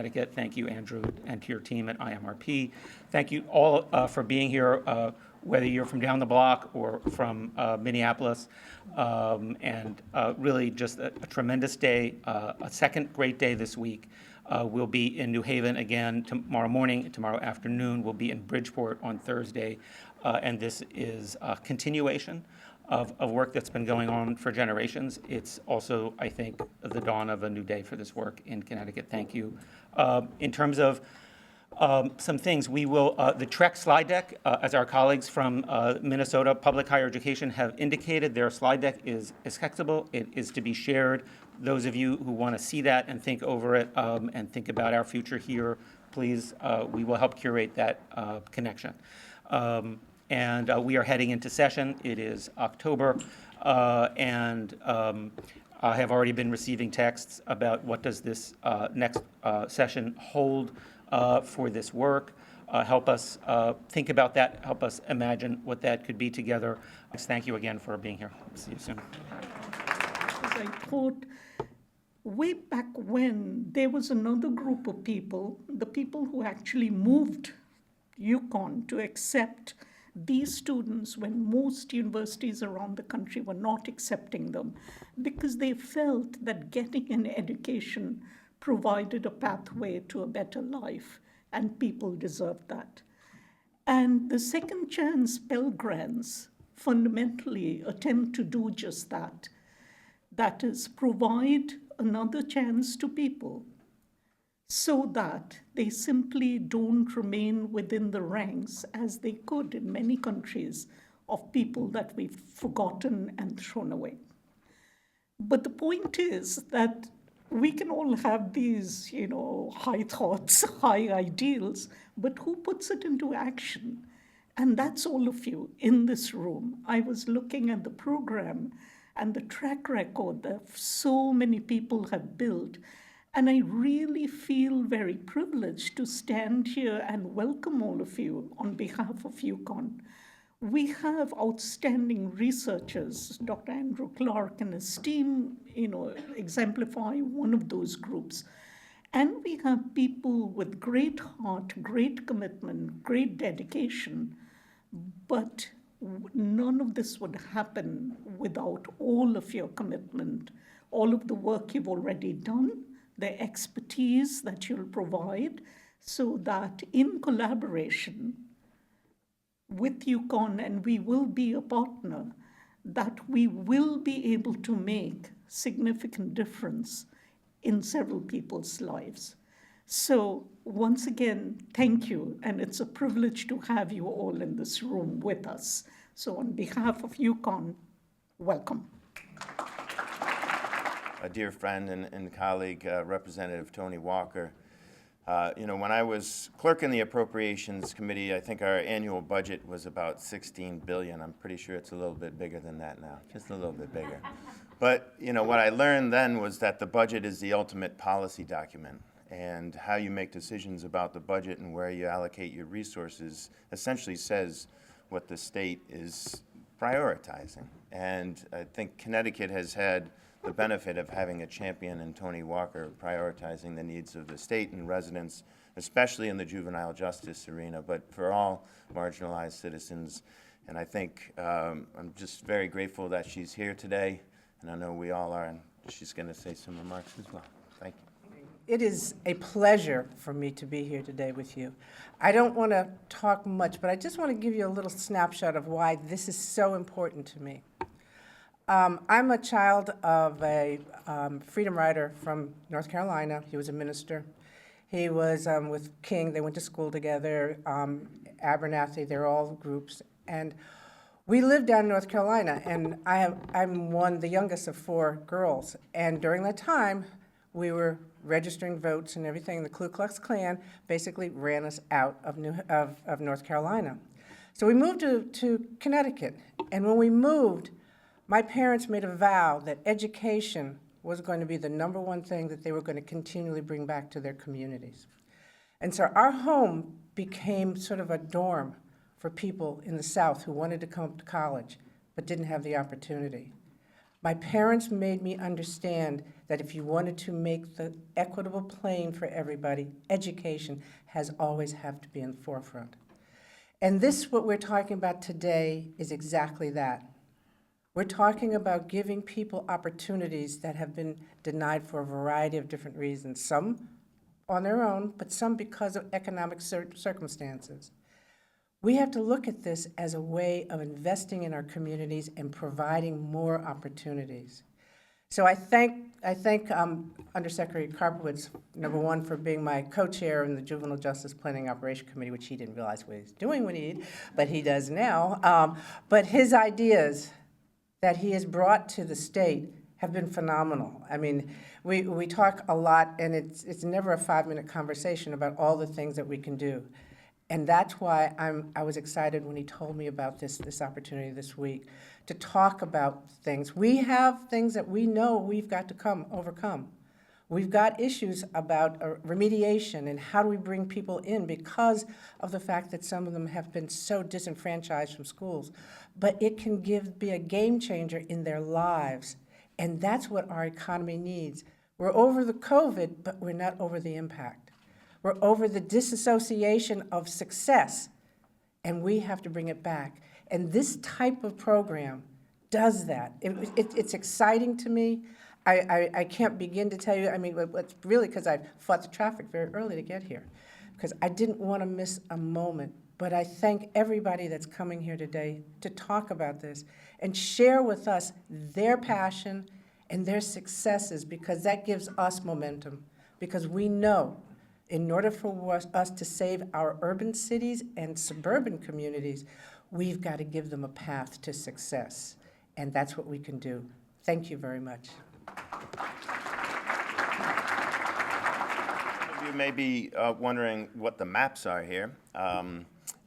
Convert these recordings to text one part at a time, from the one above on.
Connecticut. Thank you, Andrew, and to your team at IMRP. Thank you all for being here, whether you're from down the block or from Minneapolis. And really just a tremendous day, a second great day this week. We'll be in New Haven again tomorrow morning, tomorrow afternoon. We'll be in Bridgeport on Thursday. And this is a continuation of work that's been going on for generations. It's also, I think, the dawn of a new day for this work in Connecticut. Thank you. In terms of some things, we will, the TREC slide deck, as our colleagues from Minnesota Public Higher Education have indicated, their slide deck is accessible. It is to be shared. Those of you who want to see that and think over it and think about our future here, please, we will help curate that connection. And we are heading into session. It is October, and I have already been receiving texts about what does this next session hold for this work. Help us think about that. Help us imagine what that could be together. Thank you again for being here. See you soon. I thought way back when there was another group of people, the people who actually moved UCONN to accept these students when most universities around the country were not accepting them, because they felt that getting an education provided a pathway to a better life, and people deserved that. And the second chance Pell Grants fundamentally attempt to do just that. That is, provide another chance to people so that they simply don't remain within the ranks, as they could in many countries, of people that we've forgotten and thrown away. But the point is that we can all have these, high thoughts, high ideals, but who puts it into action? And that's all of you in this room. I was looking at the program and the track record that so many people have built. And I really feel very privileged to stand here and welcome all of you on behalf of UCONN. We have outstanding researchers. Dr. Andrew Clark and his team, exemplify one of those groups. And we have people with great heart, great commitment, great dedication. But none of this would happen without all of your commitment, all of the work you've already done, the expertise that you'll provide, so that in collaboration with UCONN, and we will be a partner, that we will be able to make significant difference in several people's lives. So once again, thank you, and it's a privilege to have you all in this room with us. So on behalf of UCONN, welcome. A dear friend and colleague, Representative Toni Walker. When I was clerk in the Appropriations Committee, I think our annual budget was about $16 billion. I'm pretty sure it's a little bit bigger than that now, just a little bit bigger. But what I learned then was that the budget is the ultimate policy document, and how you make decisions about the budget and where you allocate your resources essentially says what the state is prioritizing. And I think Connecticut has had the benefit of having a champion in Toni Walker prioritizing the needs of the state and residents, especially in the juvenile justice arena, but for all marginalized citizens. And I think I'm just very grateful that she's here today, and I know we all are, and she's going to say some remarks as well. Thank you. It is a pleasure for me to be here today with you. I don't want to talk much, but I just want to give you a little snapshot of why this is so important to me. I'm a child of a freedom rider from North Carolina. He was a minister. He was with King. They went to school together, Abernathy. They're all groups. And we lived down in North Carolina, and I'm the youngest of 4 girls. And during that time, we were registering votes and everything. The Ku Klux Klan basically ran us out of North Carolina. So we moved to Connecticut. And when we moved, my parents made a vow that education was going to be the #1 thing that they were going to continually bring back to their communities. And so our home became sort of a dorm for people in the South who wanted to come to college but didn't have the opportunity. My parents made me understand that if you wanted to make the equitable playing for everybody, education has always have to be in the forefront. And this, what we're talking about today, is exactly that. We're talking about giving people opportunities that have been denied for a variety of different reasons, some on their own, but some because of economic circumstances. We have to look at this as a way of investing in our communities and providing more opportunities. So I thank Undersecretary Karpowicz, number one, for being my co-chair in the Juvenile Justice Planning Operation Committee, which he didn't realize what he was doing when he did, but he does now. But his ideas that he has brought to the state have been phenomenal. I mean, we talk a lot, and it's never a 5-minute conversation about all the things that we can do. And that's why I was excited when he told me about this opportunity this week to talk about things. We have things that we know we've got to overcome. We've got issues about remediation and how do we bring people in because of the fact that some of them have been so disenfranchised from schools. But it can be a game changer in their lives, and that's what our economy needs. We're over the COVID, but we're not over the impact. We're over the disassociation of success, and we have to bring it back. And this type of program does that. It's exciting to me. I can't begin to tell you, I mean, it's really because I fought the traffic very early to get here, because I didn't want to miss a moment. But I thank everybody that's coming here today to talk about this and share with us their passion and their successes, because that gives us momentum, because we know in order for us to save our urban cities and suburban communities, we've got to give them a path to success. And that's what we can do. Thank you very much. Some of you may be wondering what the maps are here.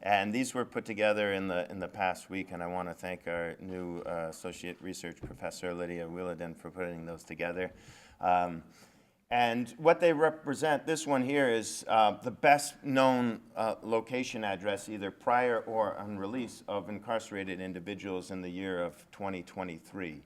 And these were put together in the past week, and I want to thank our new Associate Research Professor, Lydia Wheeladin, for putting those together. And what they represent, this one here is the best known location address, either prior or on release, of incarcerated individuals in the year of 2023.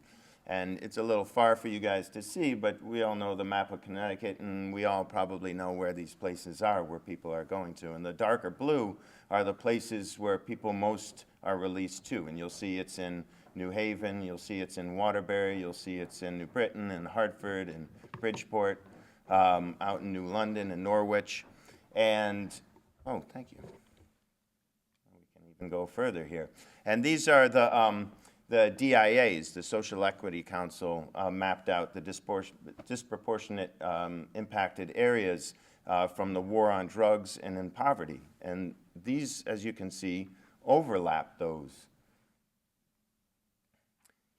And it's a little far for you guys to see, but we all know the map of Connecticut, and we all probably know where these places are, where people are going to. And the darker blue are the places where people most are released to. And you'll see it's in New Haven, you'll see it's in Waterbury, you'll see it's in New Britain and Hartford and Bridgeport, out in New London and Norwich. And, oh, thank you. We can even go further here. And these are the DIAs, the Social Equity Council, mapped out the disproportionate impacted areas from the war on drugs and in poverty. And these, as you can see, overlap those.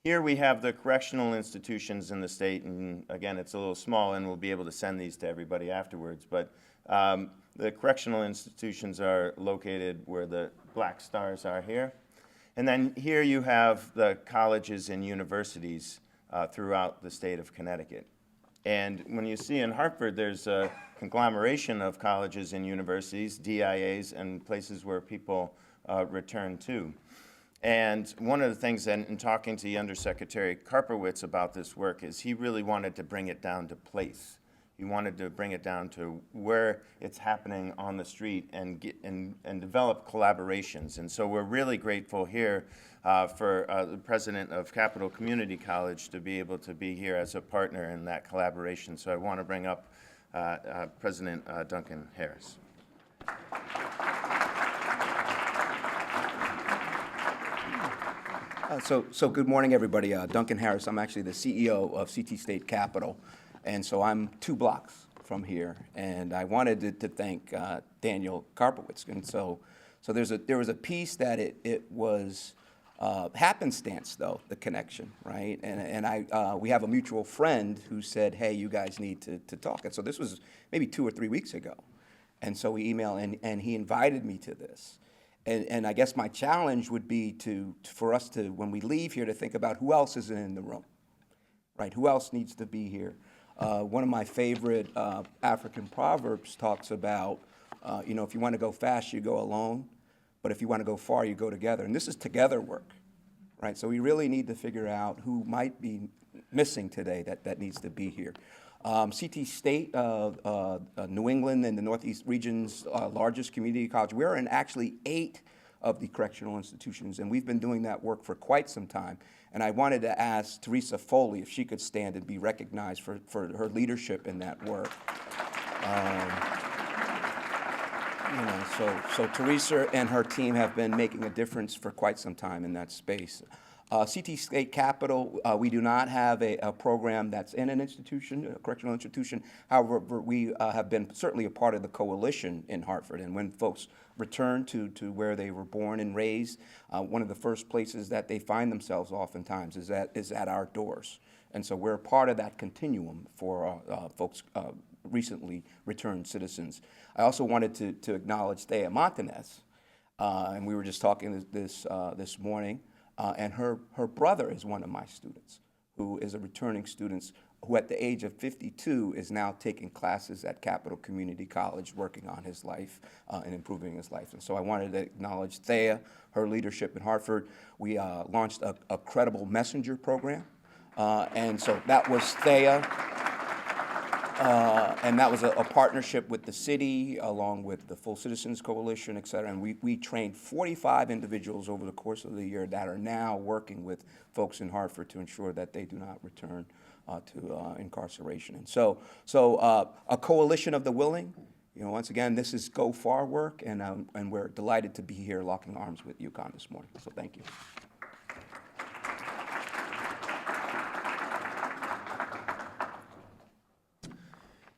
Here we have the correctional institutions in the state, and again, it's a little small, and we'll be able to send these to everybody afterwards, but the correctional institutions are located where the black stars are here. And then here you have the colleges and universities throughout the state of Connecticut. And when you see in Hartford, there's a conglomeration of colleges and universities, DIAs, and places where people return to. And one of the things that, in talking to the Undersecretary Karpowicz about this work, is he really wanted to bring it down to place. He wanted to bring it down to where it's happening on the street and develop collaborations. And so we're really grateful here for the president of Capital Community College to be able to be here as a partner in that collaboration. So I want to bring up President Duncan Harris. So good morning, everybody. Duncan Harris. I'm actually the CEO of CT State Capital, and so I'm 2 blocks from here. And I wanted to thank Daniel Karpowicz. And so there was a piece that it was happenstance, though, the connection, right? And we have a mutual friend who said, hey, you guys need to talk. And so this was maybe 2 or 3 weeks ago. And so we emailed, and he invited me to this. And I guess my challenge would be for us to, when we leave here, to think about who else is in the room, right? Who else needs to be here? One of my favorite African proverbs talks about, if you want to go fast, you go alone, but if you want to go far, you go together. And this is together work, right? So we really need to figure out who might be missing today that needs to be here. CT State, New England and the Northeast region's largest community college. We're in actually 8 of the correctional institutions, and we've been doing that work for quite some time. And I wanted to ask Teresa Foley if she could stand and be recognized for her leadership in that work. So Teresa and her team have been making a difference for quite some time in that space. CT State Capital, we do not have a program that's in an institution, a correctional institution. However, we have been certainly a part of the coalition in Hartford. And when folks return to where they were born and raised, one of the first places that they find themselves oftentimes is at our doors. And so we're a part of that continuum for folks recently returned citizens. I also wanted to acknowledge Thea Montanez, and we were just talking this morning. And her brother is one of my students, who is a returning student who at the age of 52 is now taking classes at Capital Community College, working on his life and improving his life. And so I wanted to acknowledge Thea, her leadership in Hartford. We launched a Credible Messenger program. And so that was Thea. And that was a partnership with the city, along with the Full Citizens Coalition, et cetera. And we trained 45 individuals over the course of the year that are now working with folks in Hartford to ensure that they do not return to incarceration. And so a coalition of the willing. Once again, this is Go Far work, and we're delighted to be here locking arms with UCONN this morning. So thank you.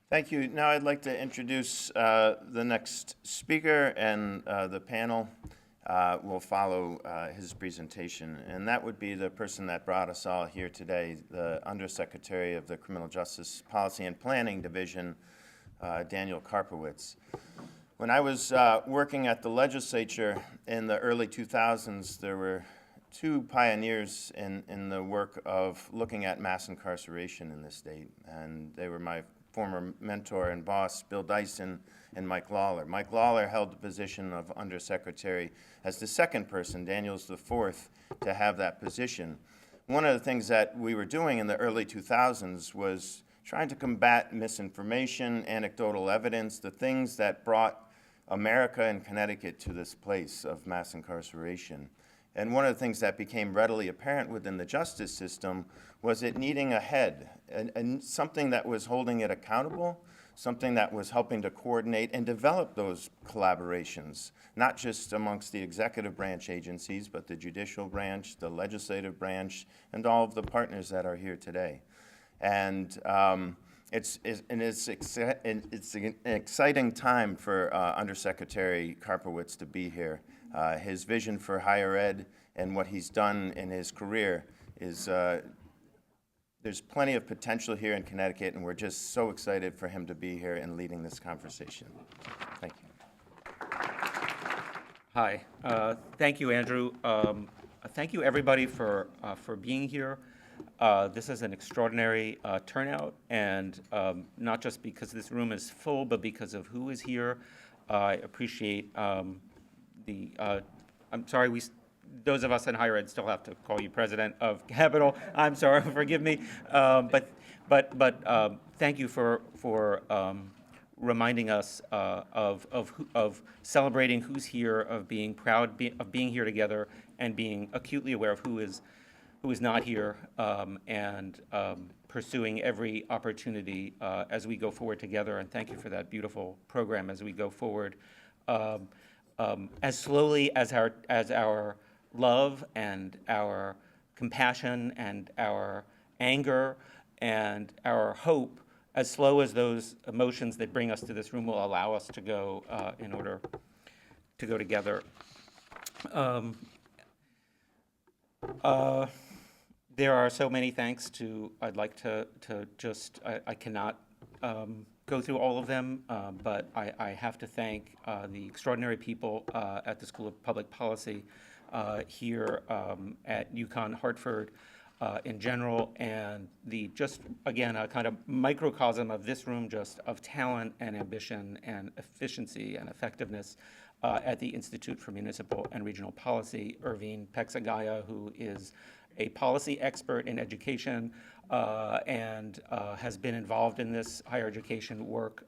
Thank you. Now I'd like to introduce the next speaker, and the panel will follow his presentation. And that would be the person that brought us all here today, the Undersecretary of the Criminal Justice Policy and Planning Division, Daniel Karpowitz. When I was working at the legislature in the early 2000s, there were 2 pioneers in the work of looking at mass incarceration in this state, and they were my former mentor and boss, Bill Dyson, and Mike Lawler. Mike Lawler held the position of Undersecretary as the second person. Daniel's the fourth to have that position. One of the things that we were doing in the early 2000s was trying to combat misinformation, anecdotal evidence, the things that brought America and Connecticut to this place of mass incarceration. And one of the things that became readily apparent within the justice system was it needing a head, and something that was holding it accountable, something that was helping to coordinate and develop those collaborations, not just amongst the executive branch agencies, but the judicial branch, the legislative branch, and all of the partners that are here today. And it's an exciting time for Undersecretary Karpowitz to be here. His vision for higher ed and what he's done in his career is, there's plenty of potential here in Connecticut, and we're just so excited for him to be here and leading this conversation. Thank you. Hi. Thank you, Andrew. Thank you, everybody, for being here. This is an extraordinary turnout, and not just because this room is full, but because of who is here. I appreciate I'm sorry, those of us in higher ed still have to call you president of Capital. I'm sorry, forgive me. But thank you for reminding us of celebrating who's here, of being proud of being here together, and being acutely aware of who is not here, and pursuing every opportunity as we go forward together. And thank you for that beautiful program as we go forward. As slowly as our love and our compassion and our anger and our hope, as slow as those emotions that bring us to this room will allow us to go in order to go together. There are so many thanks to, I'd like to just, I cannot go through all of them, but I have to thank the extraordinary people at the School of Public Policy here at UCONN Hartford in general, and the just, again, a kind of microcosm of this room, just of talent and ambition and efficiency and effectiveness at the Institute for Municipal and Regional Policy, Irvine Pexagaya, who is a policy expert in education, and has been involved in this higher education work,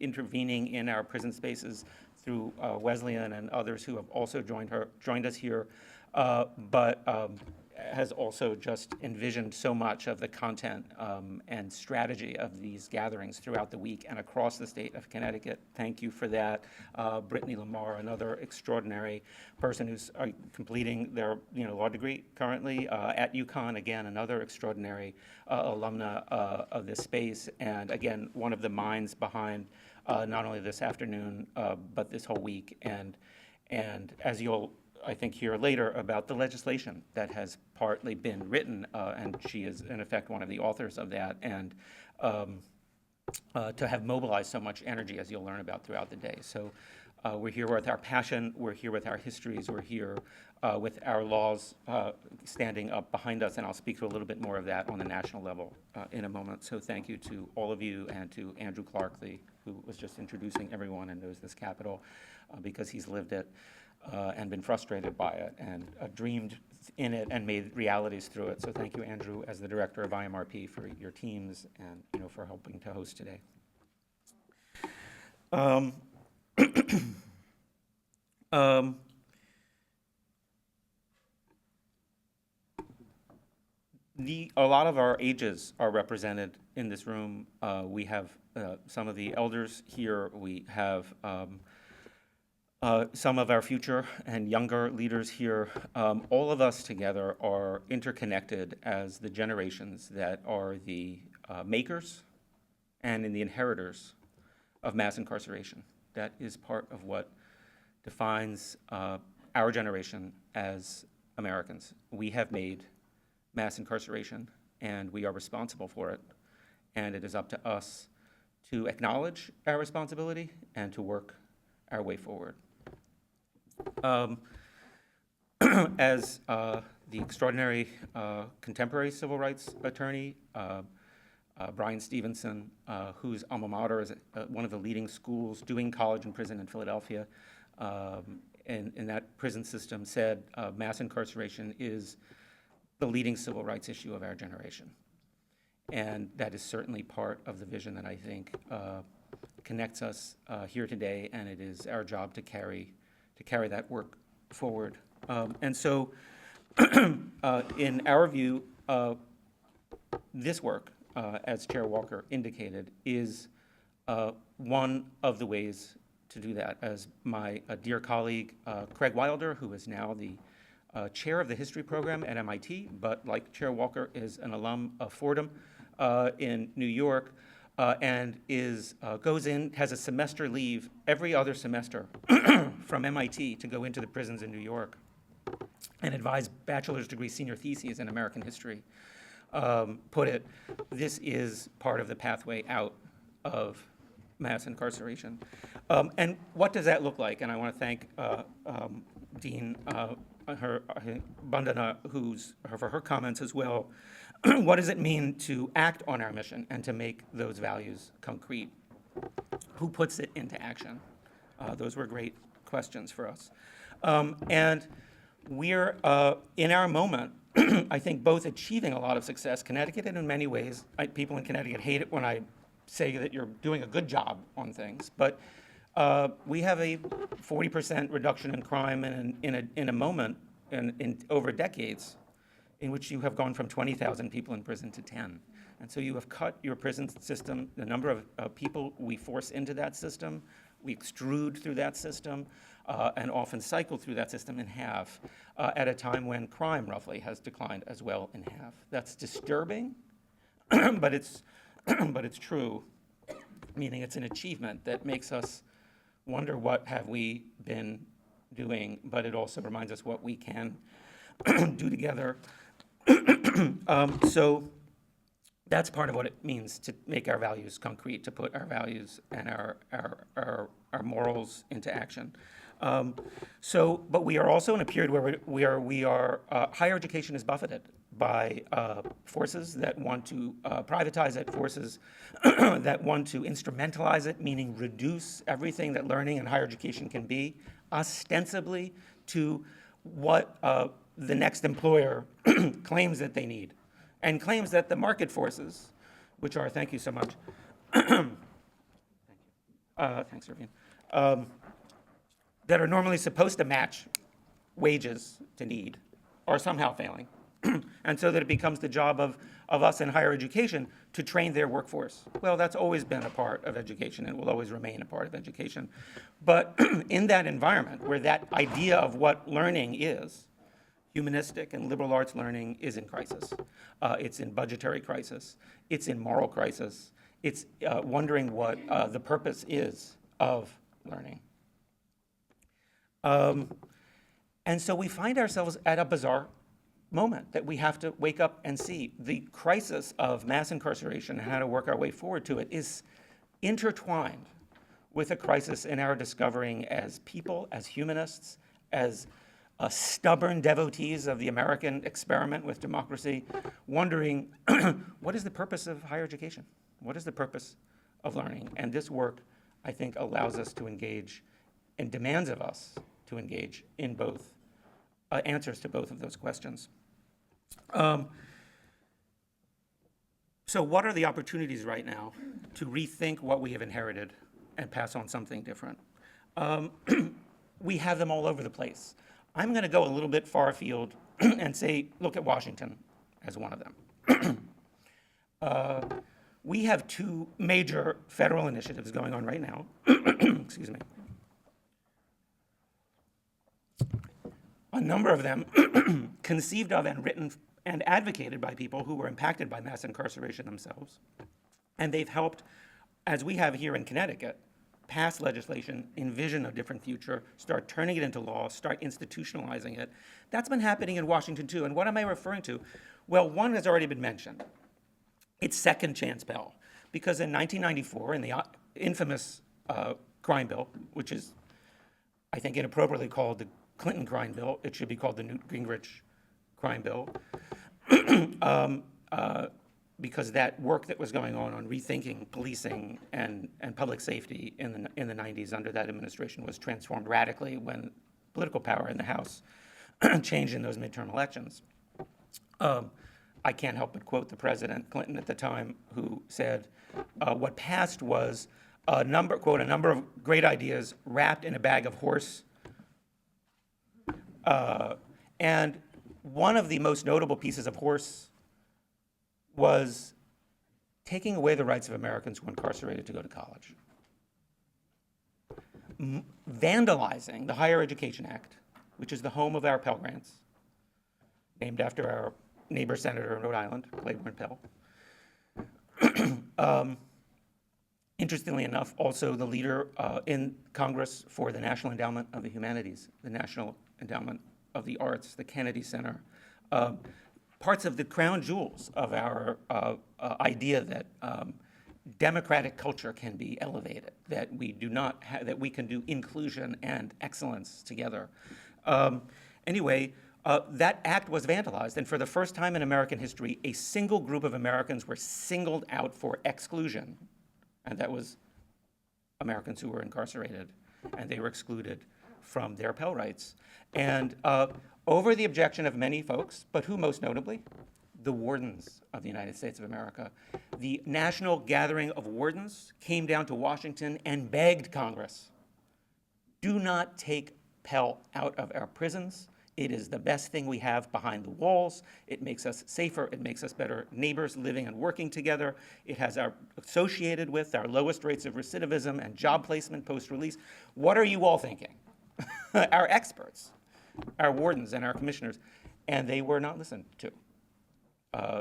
intervening in our prison spaces through Wesleyan and others who have also joined us here, but has also just envisioned so much of the content and strategy of these gatherings throughout the week and across the state of Connecticut. Thank you for that. Brittany Lamar, another extraordinary person who's completing their law degree currently at UCONN, again, another extraordinary alumna of this space, and again, one of the minds behind not only this afternoon, but this whole week. And as you'll I think hear later about the legislation that has partly been written, and she is in effect one of the authors of that, and to have mobilized so much energy, as you'll learn about throughout the day. So we're here with our passion, we're here with our histories, we're here with our laws standing up behind us, and I'll speak to a little bit more of that on the national level in a moment. So thank you to all of you and to Andrew Clark, who was just introducing everyone and knows this Capitol because he's lived it. And been frustrated by it and dreamed in it and made realities through it. So thank you, Andrew, as the director of IMRP, for your teams and for helping to host today. A lot of our ages are represented in this room. We have some of the elders here. We have some of our future and younger leaders here. All of us together are interconnected as the generations that are the makers and the inheritors of mass incarceration. That is part of what defines our generation as Americans. We have made mass incarceration, and we are responsible for it. And it is up to us to acknowledge our responsibility and to work our way forward. As the extraordinary contemporary civil rights attorney, Brian Stevenson, whose alma mater is one of the leading schools doing college and prison in Philadelphia, in that prison system, said mass incarceration is the leading civil rights issue of our generation. And that is certainly part of the vision that I think connects us here today, and it is our job to carry that work forward. And so, in our view, this work, as Chair Walker indicated, is one of the ways to do that. As my dear colleague, Craig Wilder, who is now the chair of the history program at MIT, but like Chair Walker is an alum of Fordham in New York, and has a semester leave every other semester from MIT to go into the prisons in New York and advise bachelor's degree senior theses in American history. Put it, this is part of the pathway out of mass incarceration. And what does that look like? And I want to thank Dean Bandana, for her comments as well. What does it mean to act on our mission and to make those values concrete? Who puts it into action? Those were great questions for us. And we're, in our moment, I think both achieving a lot of success. Connecticut, in many ways, people in Connecticut hate it when I say that you're doing a good job on things, but we have a 40% reduction in crime in a moment in over decades in which you have gone from 20,000 people in prison to 10. And so you have cut your prison system, the number of people we force into that system, we extrude through that system, and often cycle through that system in half at a time when crime roughly has declined as well in half. That's disturbing, but it's true, meaning it's an achievement that makes us wonder what have we been doing, but it also reminds us what we can do together. So that's part of what it means to make our values concrete, to put our values and our morals into action. But we are also in a period where we are higher education is buffeted by forces that want to privatize it, forces that want to instrumentalize it, meaning reduce everything that learning and higher education can be, ostensibly to what the next employer claims that they need. and claims that the market forces, which are, thank you so much, thanks, Irvine, that are normally supposed to match wages to need, are somehow failing. And so that it becomes the job of us in higher education to train their workforce. Well, that's always been a part of education and will always remain a part of education. But in that environment where that idea of what learning is, humanistic and liberal arts learning is in crisis. It's in budgetary crisis. It's in moral crisis. It's wondering what the purpose is of learning. And so we find ourselves at a bizarre moment that we have to wake up and see. The crisis of mass incarceration and how to work our way forward to it is intertwined with a crisis in our discovering as people, as humanists, as stubborn devotees of the American experiment with democracy, wondering what is the purpose of higher education? What is the purpose of learning? And this work, I think, allows us to engage and demands of us to engage in both answers to both of those questions. So what are the opportunities right now to rethink what we have inherited and pass on something different? We have them all over the place. I'm going to go a little bit far afield and say, look at Washington as one of them. We have two major federal initiatives going on right now. Excuse me. A number of them conceived of and written and advocated by people who were impacted by mass incarceration themselves. And they've helped, as we have here in Connecticut, pass legislation, envision a different future, start turning it into law, start institutionalizing it. That's been happening in Washington too. And what am I referring to? Well, one has already been mentioned. It's Second Chance Pell. Because in 1994, in the infamous crime bill, which is, I think, inappropriately called the Clinton crime bill, it should be called the Newt Gingrich crime bill, because that work that was going on rethinking policing and public safety in the 90s under that administration was transformed radically when political power in the House changed in those midterm elections. I can't help but quote the President Clinton at the time, who said, what passed was a number of great ideas wrapped in a bag of horse. And one of the most notable pieces of horse was taking away the rights of Americans who were incarcerated to go to college. Vandalizing the Higher Education Act, which is the home of our Pell Grants, named after our neighbor senator in Rhode Island, Claiborne Pell. Interestingly enough, also the leader in Congress for the National Endowment of the Humanities, the National Endowment of the Arts, the Kennedy Center, parts of the crown jewels of our idea that democratic culture can be elevated, that we do not that we can do inclusion and excellence together. Anyway, that act was vandalized, and for the first time in American history, a single group of Americans were singled out for exclusion, and that was Americans who were incarcerated, and they were excluded from their Pell rights. And over the objection of many folks, but who most notably? The wardens of the United States of America. The national gathering of wardens came down to Washington and begged Congress, do not take Pell out of our prisons. It is the best thing we have behind the walls. It makes us safer. It makes us better neighbors living and working together. It has associated with our lowest rates of recidivism and job placement post-release. What are you all thinking? Our experts, our wardens and our commissioners, and they were not listened to,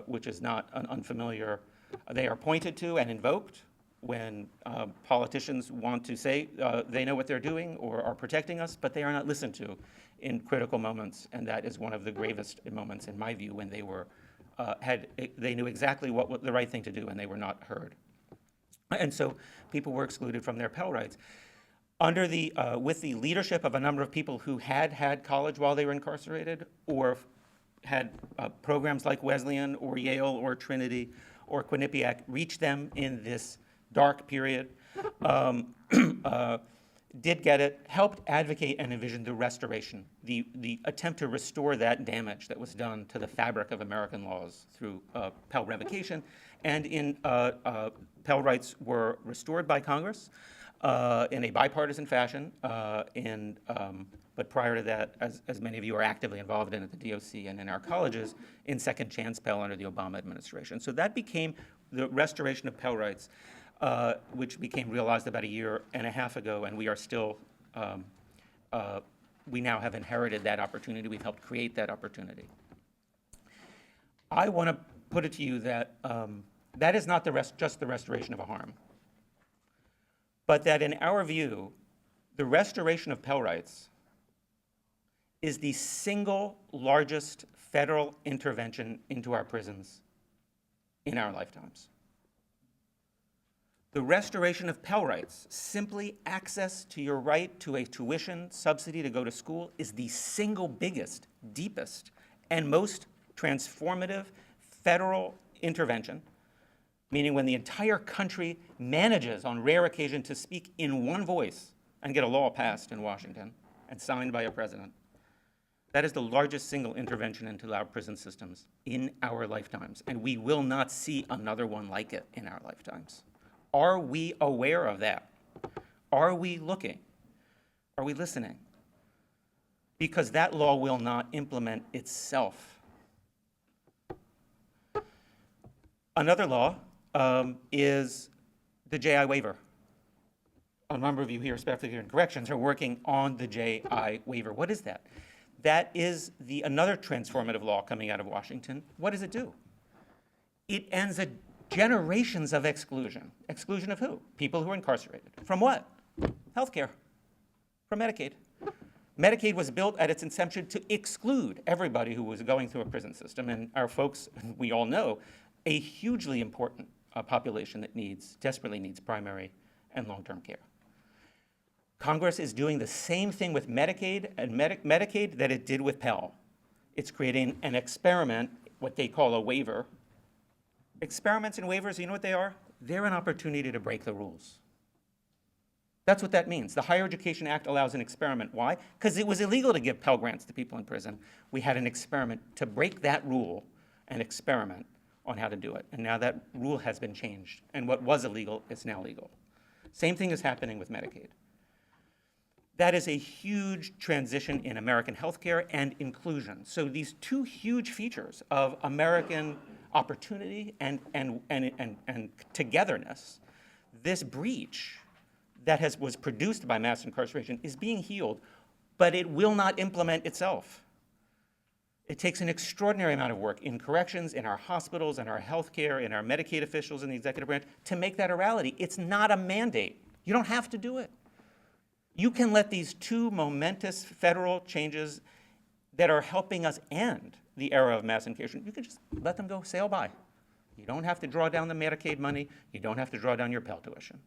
which is not an unfamiliar. They are pointed to and invoked when politicians want to say they know what they're doing or are protecting us, but they are not listened to in critical moments, and that is one of the gravest moments, in my view, when they were they knew exactly what the right thing to do, and they were not heard. And so people were excluded from their Pell rights. Under the with the leadership of a number of people who had college while they were incarcerated, or had programs like Wesleyan or Yale or Trinity or Quinnipiac reach them in this dark period, did get it, helped advocate and envision the restoration, the attempt to restore that damage that was done to the fabric of American laws through Pell revocation. And Pell rights were restored by Congress in a bipartisan fashion. But prior to that, as many of you are actively involved in at the DOC and in our colleges, in Second Chance Pell under the Obama administration. So that became the restoration of Pell rights, which became realized about 1.5 years ago, and we are still, we now have inherited that opportunity. We've helped create that opportunity. I want to put it to you that that is not just the restoration of a harm, but that in our view, the restoration of Pell rights is the single largest federal intervention into our prisons in our lifetimes. The restoration of Pell rights, simply access to your right to a tuition subsidy to go to school, is the single biggest, deepest, and most transformative federal intervention, meaning when the entire country manages on rare occasion to speak in one voice and get a law passed in Washington and signed by a president. That is the largest single intervention into our prison systems in our lifetimes, and we will not see another one like it in our lifetimes. Are we aware of that? Are we looking? Are we listening? Because that law will not implement itself. Another law is the JI waiver. A number of you here, especially here in corrections, are working on the JI waiver. What is that? That is another transformative law coming out of Washington. What does it do? It ends generations of exclusion. Exclusion of who? People who are incarcerated. From what? Healthcare. From Medicaid. Medicaid was built at its inception to exclude everybody who was going through a prison system. And our folks, we all know, a hugely important population that desperately needs primary and long-term care. Congress is doing the same thing with Medicaid and Medicaid that it did with Pell. It's creating an experiment, what they call a waiver. Experiments and waivers, you know what they are? They're an opportunity to break the rules. That's what that means. The Higher Education Act allows an experiment. Why? Because it was illegal to give Pell Grants to people in prison. We had an experiment to break that rule and experiment on how to do it. And now that rule has been changed. And what was illegal is now legal. Same thing is happening with Medicaid. That is a huge transition in American healthcare and inclusion. So these two huge features of American opportunity and togetherness, this breach that was produced by mass incarceration is being healed, but it will not implement itself. It takes an extraordinary amount of work in corrections, in our hospitals, in our healthcare, in our Medicaid officials, in the executive branch, to make that a reality. It's not a mandate. You don't have to do it. You can let these two momentous federal changes that are helping us end the era of mass incarceration, you can just let them go sail by. You don't have to draw down the Medicaid money. You don't have to draw down your Pell tuition.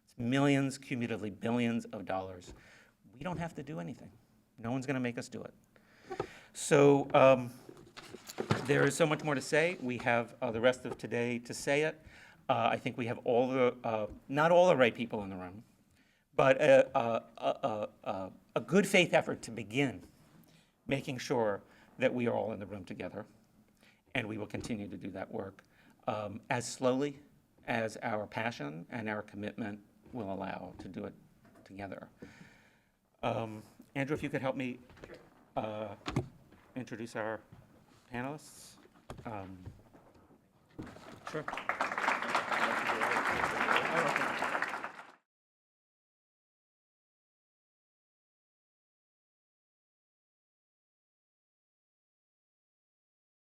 It's millions, cumulatively billions of dollars. We don't have to do anything. No one's going to make us do it. So there is so much more to say. We have the rest of today to say it. I think we have not all the right people in the room, but a good faith effort to begin making sure that we are all in the room together. And we will continue to do that work as slowly as our passion and our commitment will allow to do it together. Andrew, if you could help me introduce our panelists. Sure.